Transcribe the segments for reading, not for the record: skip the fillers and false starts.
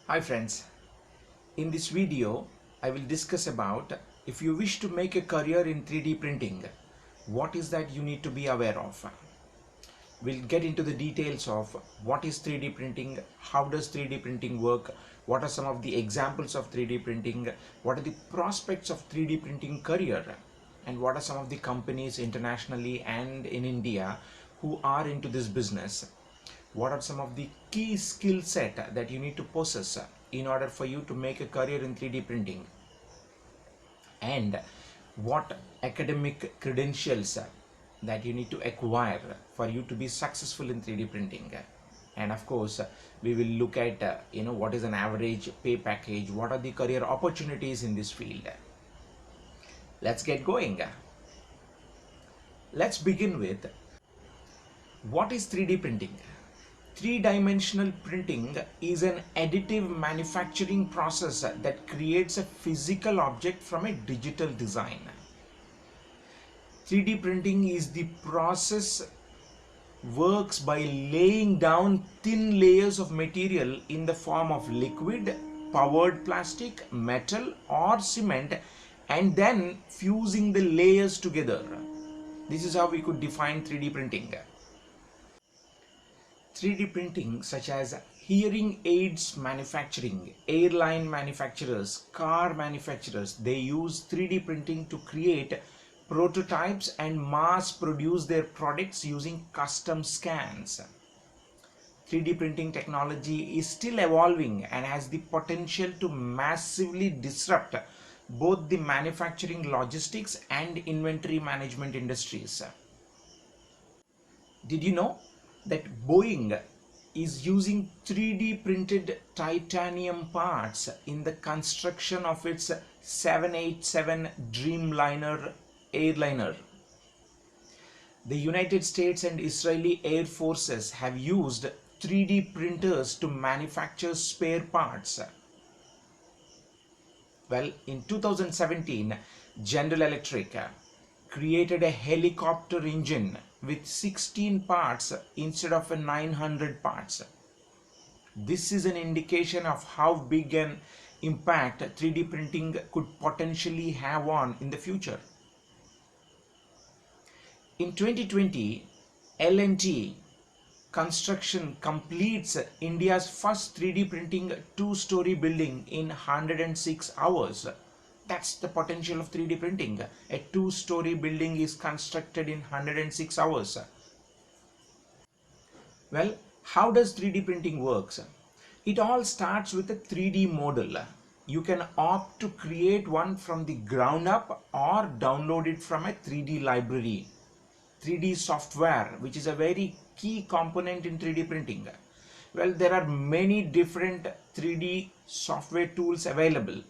Hi friends, in this video I will discuss about if you wish to make a career in 3D printing, what is that you need to be aware of. We'll get into the details of what is 3D printing, how does 3D printing work, what are some of the examples of 3D printing, what are the prospects of 3D printing career, and what are some of the companies internationally and in India who are into this business. What are some of the key skill set that you need to possess in order for you to make a career in 3D printing, and what academic credentials that you need to acquire for you to be successful in 3D printing. And of course we will look at what is an average pay package, what are the career opportunities in this field. Let's get going. Let's begin with what is 3D printing. Three-dimensional printing is an additive manufacturing process that creates a physical object from a digital design. 3D printing is the process works by laying down thin layers of material in the form of liquid, powered plastic, metal or cement, and then fusing the layers together. This is how we could define 3D printing. 3D printing such as hearing aids manufacturing, airline manufacturers, car manufacturers, they use 3D printing to create prototypes and mass produce their products using custom scans. 3D printing technology is still evolving and has the potential to massively disrupt both the manufacturing, logistics and inventory management industries. Did you know that Boeing is using 3D printed titanium parts in the construction of its 787 Dreamliner airliner? The United States and Israeli Air Forces have used 3D printers to manufacture spare parts. Well, in 2017, General Electric created a helicopter engine with 16 parts instead of 900 parts. This is an indication of how big an impact 3D printing could potentially have on in the future. In 2020, L&T Construction completes India's first 3D printing two-story building in 106 hours. That's the potential of 3D printing. A two-story building is constructed in 106 hours. Well, how does 3D printing works? It all starts with a 3D model. You can opt to create one from the ground up or download it from a 3D library. 3D software, which is a very key component in 3D printing. Well, there are many different 3D software tools available.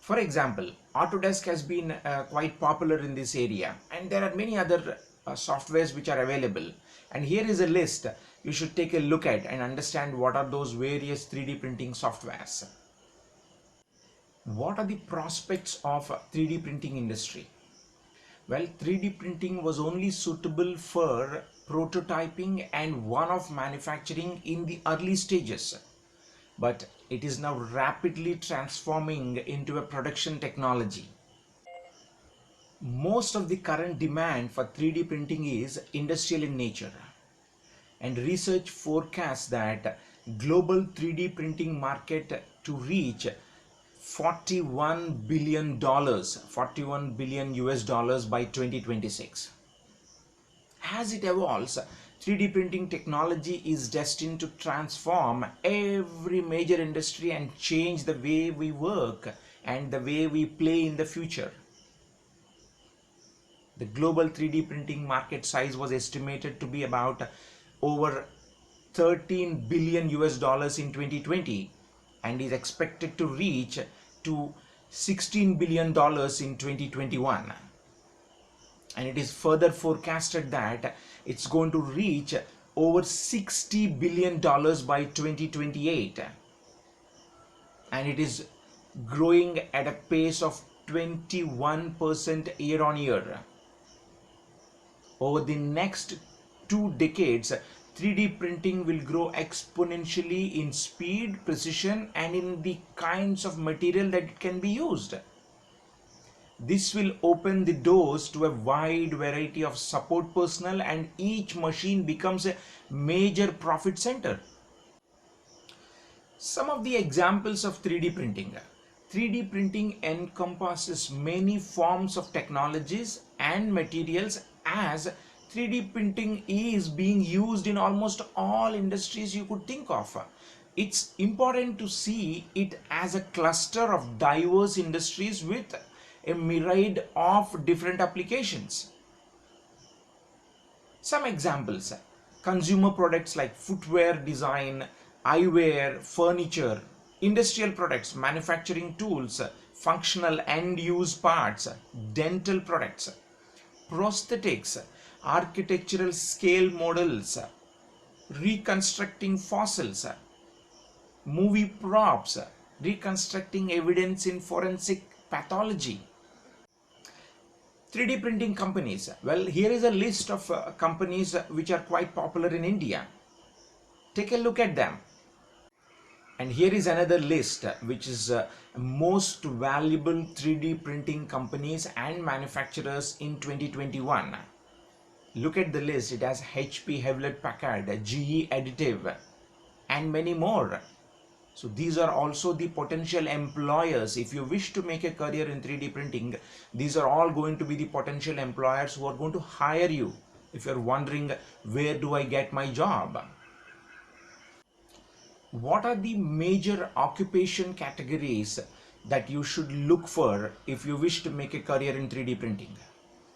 For example, Autodesk has been quite popular in this area, and there are many other softwares which are available. And here is a list you should take a look at and understand what are those various 3D printing softwares. What are the prospects of 3D printing industry? Well, 3D printing was only suitable for prototyping and one-off manufacturing in the early stages, but it is now rapidly transforming into a production technology. Most of the current demand for 3D printing is industrial in nature, and research forecasts that global 3D printing market to reach $41 billion, 41 billion US dollars by 2026. As it evolves, 3D printing technology is destined to transform every major industry and change the way we work and the way we play in the future. The global 3D printing market size was estimated to be about over 13 billion US dollars in 2020 and is expected to reach to $16 billion dollars in 2021. And it is further forecasted that it's going to reach over $60 billion by 2028, and it is growing at a pace of 21% year on year. Over the next 2 decades, 3D printing will grow exponentially in speed, precision, and in the kinds of material that it can be used. This will open the doors to a wide variety of support personnel, and each machine becomes a major profit center. Some of the examples of 3D printing. 3D printing encompasses many forms of technologies and materials, as 3D printing is being used in almost all industries you could think of. It's important to see it as a cluster of diverse industries with a myriad of different applications. Some examples: consumer products like footwear design, eyewear, furniture; industrial products, manufacturing tools, functional end use parts; dental products; prosthetics, architectural scale models, reconstructing fossils; movie props, reconstructing evidence in forensic pathology. 3D printing companies. Well, here is a list of companies which are quite popular in India. Take a look at them. And here is another list which is most valuable 3D printing companies and manufacturers in 2021. Look at the list. It has HP, Hewlett Packard, GE Additive, and many more. So these are also the potential employers. If you wish to make a career in 3D printing, these are all going to be the potential employers who are going to hire you. If you're wondering, where do I get my job? What are the major occupation categories that you should look for if you wish to make a career in 3D printing?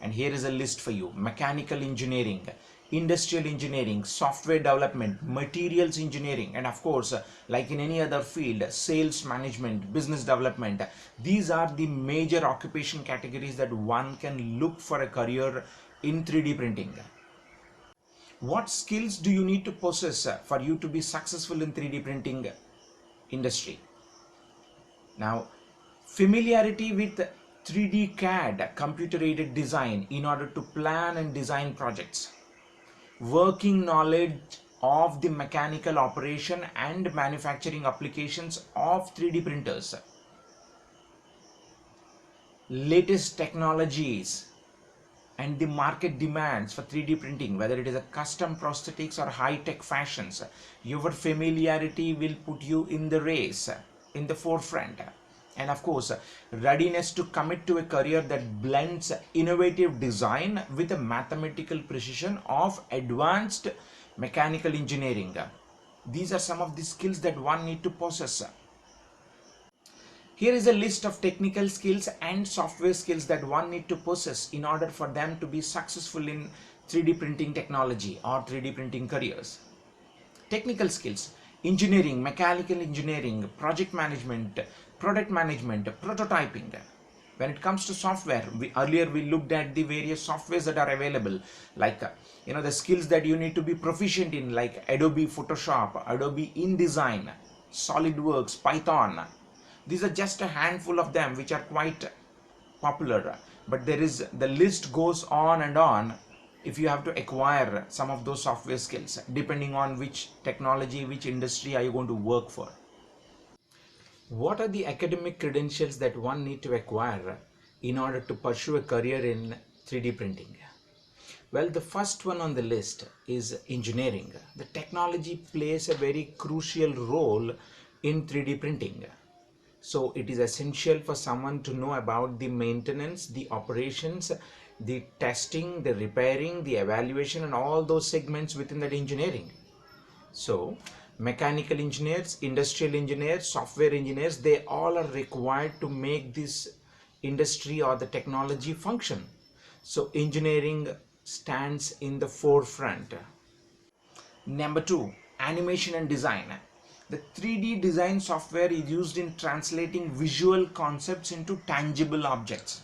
And here is a list for you: mechanical engineering, industrial engineering, software development, materials engineering, and of course, like in any other field, sales management, business development. These are the major occupation categories that one can look for a career in 3D printing. What skills do you need to possess for you to be successful in 3D printing industry? Now, familiarity with 3D CAD, computer aided design, in order to plan and design projects. Working knowledge of the mechanical operation and manufacturing applications of 3D printers. Latest technologies and the market demands for 3D printing, whether it is a custom prosthetics or high-tech fashions. Your familiarity will put you in the race, in the forefront. And of course, readiness to commit to a career that blends innovative design with a mathematical precision of advanced mechanical engineering. These are some of the skills that one need to possess. Here is a list of technical skills and software skills that one need to possess in order for them to be successful in 3D printing technology or 3D printing careers. Technical skills: engineering, mechanical engineering, project management, product management, prototyping. When it comes to software, earlier we looked at the various softwares that are available, like the skills that you need to be proficient in, like Adobe Photoshop, Adobe InDesign, SolidWorks, Python. These are just a handful of them which are quite popular, but the list goes on and on. If you have to acquire some of those software skills, depending on which technology, which industry are you going to work for. What are the academic credentials that one need to acquire in order to pursue a career in 3D printing? Well, the first one on the list is engineering. The technology plays a very crucial role in 3D printing. So it is essential for someone to know about the maintenance, the operations, the testing, the repairing, the evaluation, and all those segments within that engineering. So mechanical engineers, industrial engineers, software engineers, they all are required to make this industry or the technology function. So engineering stands in the forefront. Number two, animation and design. The 3D design software is used in translating visual concepts into tangible objects.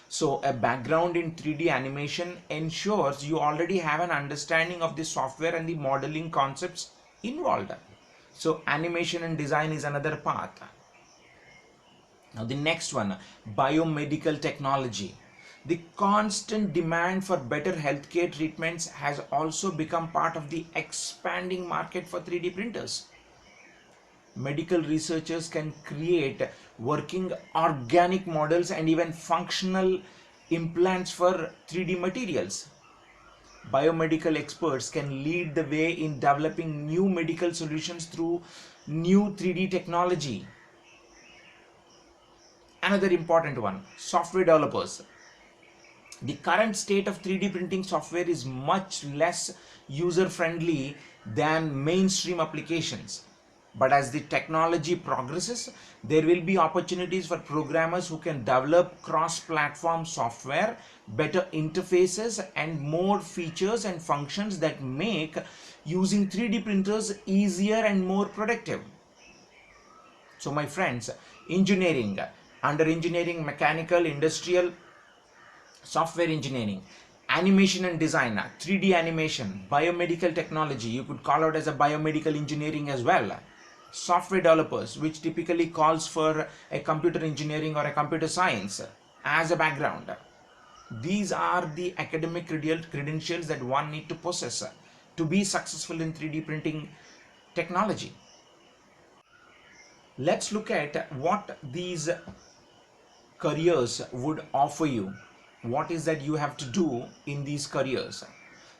So a background in 3D animation ensures you already have an understanding of the software and the modeling concepts involved. So animation and design is another path. Now the next one, biomedical technology. The constant demand for better healthcare treatments has also become part of the expanding market for 3D printers. Medical researchers can create working organic models and even functional implants for 3D materials. Biomedical experts can lead the way in developing new medical solutions through new 3D technology. Another important one, software developers. The current state of 3D printing software is much less user friendly than mainstream applications. But as the technology progresses, there will be opportunities for programmers who can develop cross-platform software, better interfaces, and more features and functions that make using 3D printers easier and more productive. So my friends, engineering, under engineering, mechanical, industrial, software engineering, animation and design, 3D animation, biomedical technology, you could call out as a biomedical engineering as well. Software developers, which typically calls for a computer engineering or a computer science as a background. These are the academic credentials that one need to possess to be successful in 3D printing technology. Let's look at what these careers would offer you. What is that you have to do in these careers?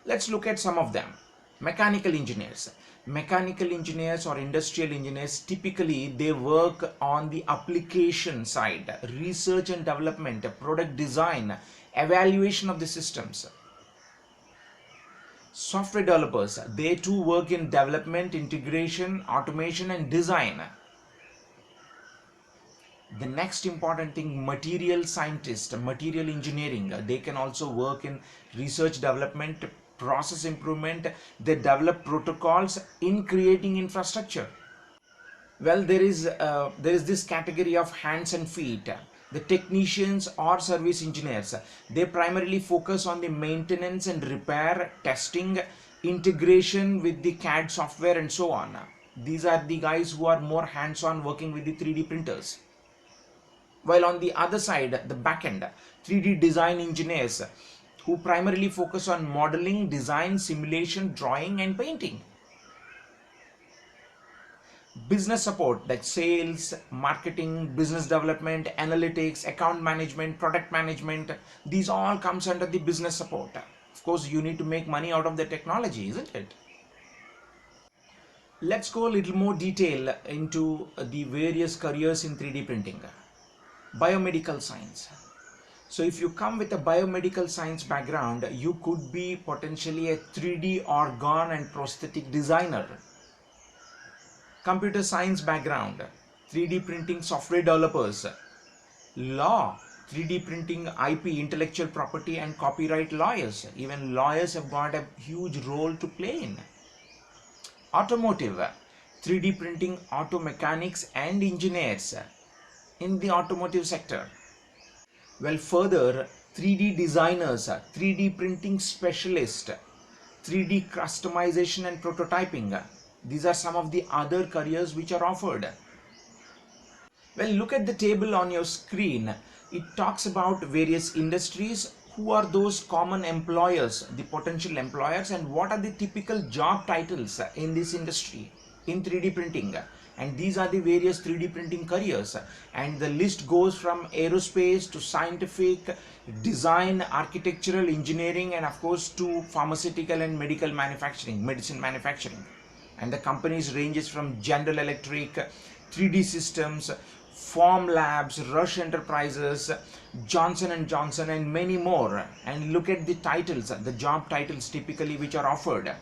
Let's look at some of them. Mechanical engineers. Mechanical engineers or industrial engineers, typically they work on the application side, research and development, product design, evaluation of the systems. Software developers, they too work in development, integration, automation and design. The next important thing, material scientist, material engineering, they can also work in research development, process improvement. They develop protocols in creating infrastructure. Well, there is this category of hands and feet, the technicians or service engineers. They primarily focus on the maintenance and repair, testing, integration with the CAD software and so on. These are the guys who are more hands-on working with the 3D printers. While on the other side, the back end, 3D design engineers who primarily focus on modeling, design, simulation, drawing and painting. Business support like sales, marketing, business development, analytics, account management, product management, these all comes under the business support. Of course, you need to make money out of the technology, isn't it? Let's go a little more detail into the various careers in 3D printing. Biomedical science. So if you come with a biomedical science background, you could be potentially a 3D organ and prosthetic designer. Computer science background, 3D printing software developers. Law, 3D printing IP, intellectual property and copyright lawyers. Even lawyers have got a huge role to play in. Automotive, 3D printing auto mechanics and engineers in the automotive sector. Well, further, 3D designers, 3D printing specialist, 3D customization and prototyping. These are some of the other careers which are offered. Well, look at the table on your screen. It talks about various industries. Who are those common employers, the potential employers, and what are the typical job titles in this industry in 3D printing? And these are the various 3D printing careers, and the list goes from aerospace to scientific, design, architectural, engineering, and of course to pharmaceutical and medical manufacturing, medicine manufacturing. And the companies ranges from General Electric, 3D Systems, Form Labs, Rush Enterprises, Johnson & Johnson and many more. And look at the titles, the job titles typically which are offered.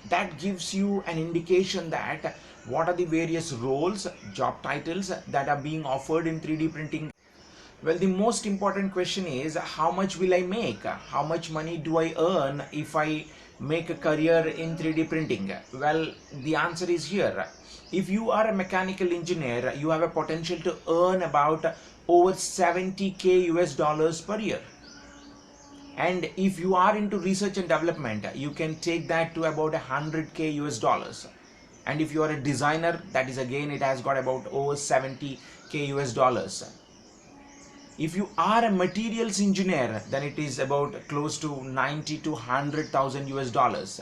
That gives you an indication that what are the various roles, job titles that are being offered in 3D printing. Well, the most important question is, how much will I make? How much money do I earn if I make a career in 3D printing? Well, the answer is here. If you are a mechanical engineer, you have a potential to earn about over 70k US dollars per year. And if you are into research and development, you can take that to about 100k US dollars. And if you are a designer, that is again, it has got about over 70k US dollars. If you are a materials engineer, then it is about close to 90 to 100,000 US dollars.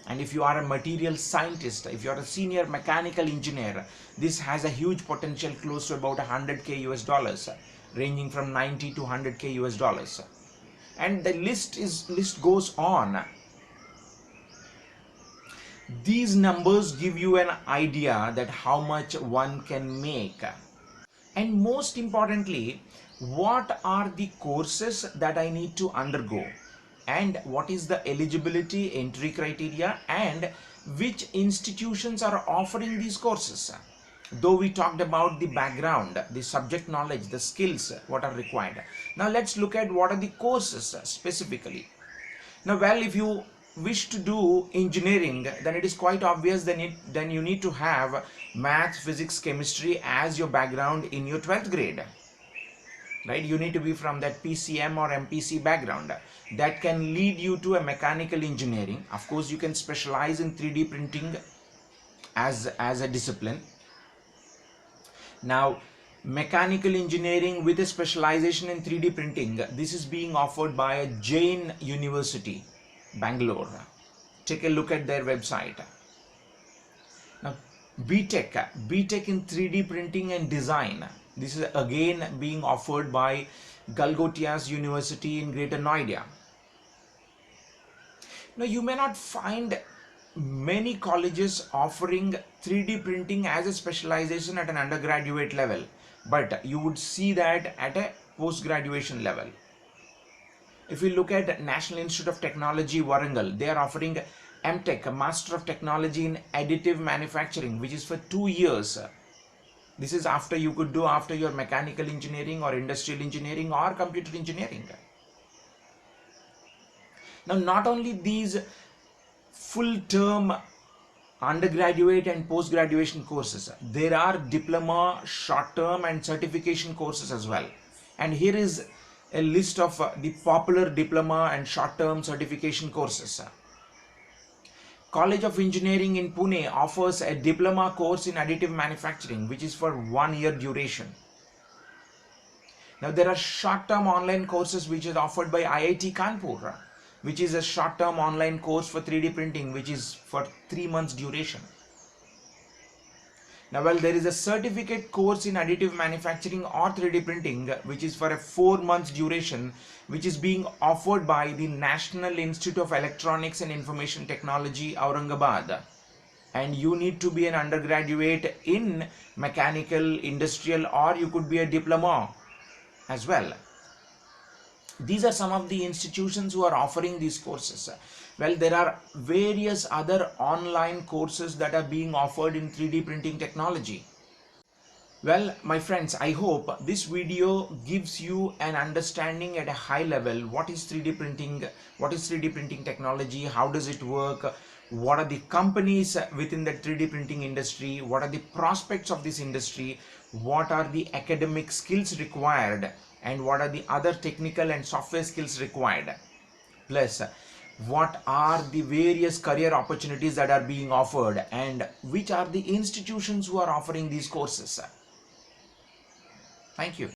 And if you are a material scientist, if you are a senior mechanical engineer, this has a huge potential close to about 100k US dollars, ranging from 90 to 100k US dollars. And the list goes on. These numbers give you an idea that how much one can make. And most importantly, what are the courses that I need to undergo, and what is the eligibility entry criteria, and which institutions are offering these courses. Though we talked about the background, the subject knowledge, the skills, what are required. Now let's look at what are the courses specifically. Now, well, if you wish to do engineering, then it is quite obvious then you need to have math, physics, chemistry as your background in your 12th grade. Right? You need to be from that PCM or MPC background. That can lead you to a mechanical engineering. Of course, you can specialize in 3D printing as a discipline. Now, mechanical engineering with a specialization in 3D printing, this is being offered by a Jain University, Bangalore. Take a look at their website. Now, BTech in 3D printing and design, this is again being offered by Galgotias University in Greater Noida. Now, you may not find many colleges offering 3D printing as a specialization at an undergraduate level, but you would see that at a post-graduation level. If you look at National Institute of Technology, Warangal, they are offering MTech, a Master of Technology in Additive Manufacturing, which is for 2 years. This is after you could do after your mechanical engineering or industrial engineering or computer engineering. Now, not only these full-term undergraduate and post-graduation courses, there are diploma, short-term and certification courses as well. And here is a list of the popular diploma and short-term certification courses. College of Engineering in Pune offers a diploma course in additive manufacturing, which is for 1 year duration. Now, there are short-term online courses which is offered by IIT Kanpur, which is a short-term online course for 3D printing, which is for 3 months duration. Now, well, there is a certificate course in additive manufacturing or 3D printing, which is for a 4 months duration, which is being offered by the National Institute of Electronics and Information Technology, Aurangabad. And you need to be an undergraduate in mechanical, industrial, or you could be a diploma as well. These are some of the institutions who are offering these courses. Well, there are various other online courses that are being offered in 3D printing technology. Well, my friends, I hope this video gives you an understanding at a high level. What is 3D printing? What is 3D printing technology? How does it work? What are the companies within the 3D printing industry? What are the prospects of this industry? What are the academic skills required? And what are the other technical and software skills required? Plus, what are the various career opportunities that are being offered, and which are the institutions who are offering these courses? Thank you.